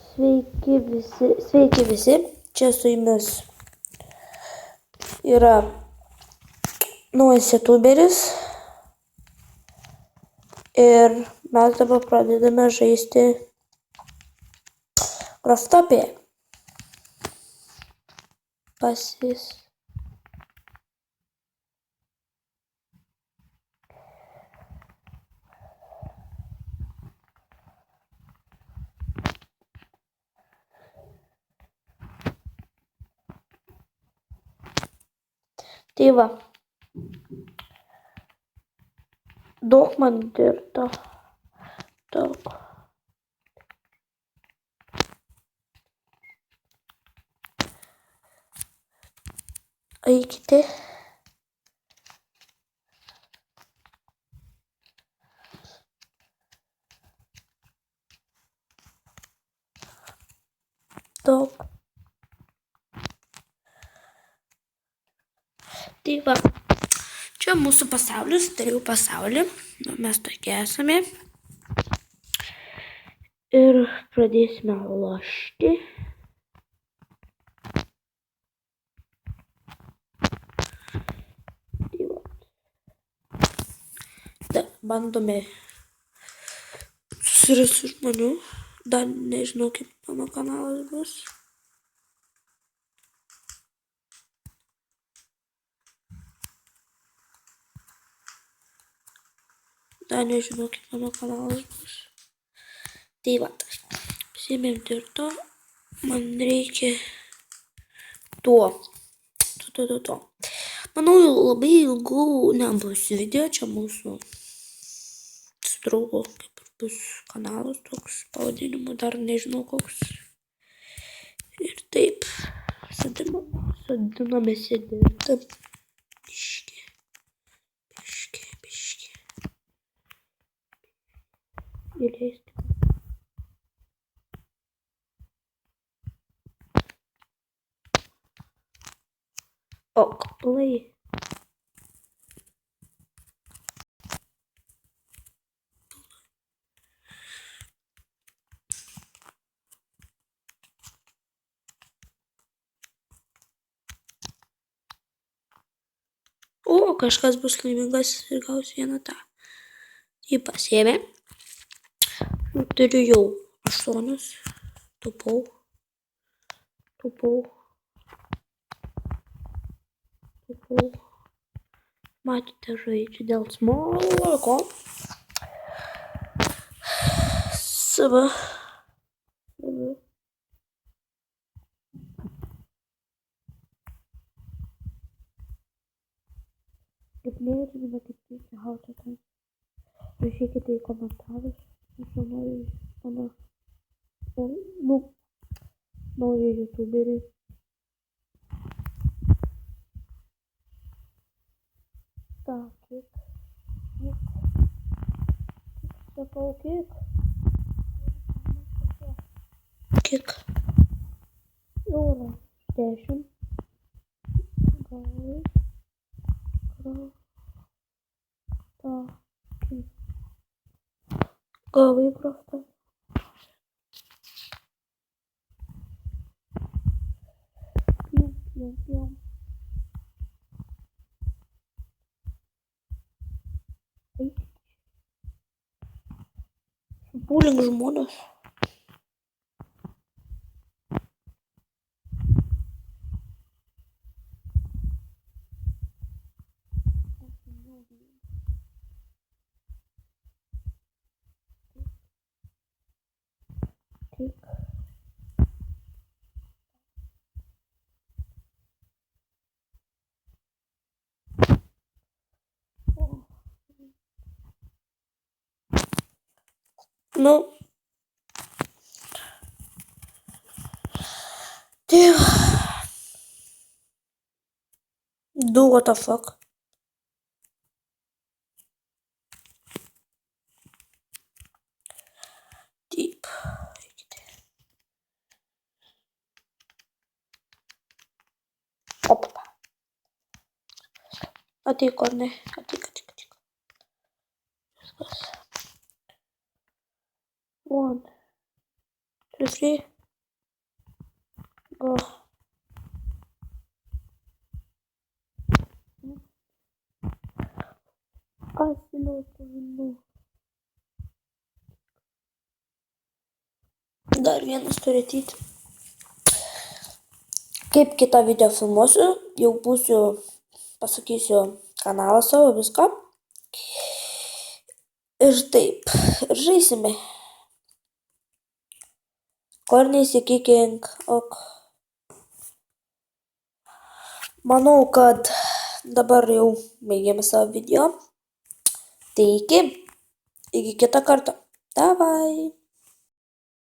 Sveiki visi, čia su jumis yra naujas youtuberis ir mes dabar pradedame žaisti Craftopia. Tai va, daug man dirto, daug. Eikite. Daug. Tai va, čia mūsų pasaulis, turiu pasaulį, mes tokie esame. Ir pradėsime lošti. Tai va. Bandome susirasti žmonių. Dar nežinau, kaip mano kanalas bus. Tai va, pasiėmėm dirto, man reikia to. Manau, labai ilgų nebus video, čia mūsų su draugu, kaip bus kanalas toks, pavadinimu dar nežinau koks. Ir taip, sodinamės į dirtą. Biški. Įleisti. O, kaplai. O, kažkas bus laimingas ir gaus vieną tą. Jį pasiėmė. Turiu jau 8. Taupau. Matėte, žaidžiu dėl smolako. Sava. Kaip nežinome, kaip keisti hautą. Rašykite į komentarus. Aš noriu mano naują youtuberį. Так, кик. Euro 10. Gavai kraftą. Pium. Pūlink žmonės. Nu. Do what the fuck? Deep. Opa. Ateik, ar ne? Ateik. 1, 2, 3. Oh. Asilio. Dar vienas turi ateit. Kaip kitą video filmuosiu, jau būsiu, pasakysiu kanalą savo, viską. Ir taip, ir žaisime. Ko ir neįsikykink, ok. Manau, kad dabar jau baigėme savo video. Tai iki kitą kartą. Davai.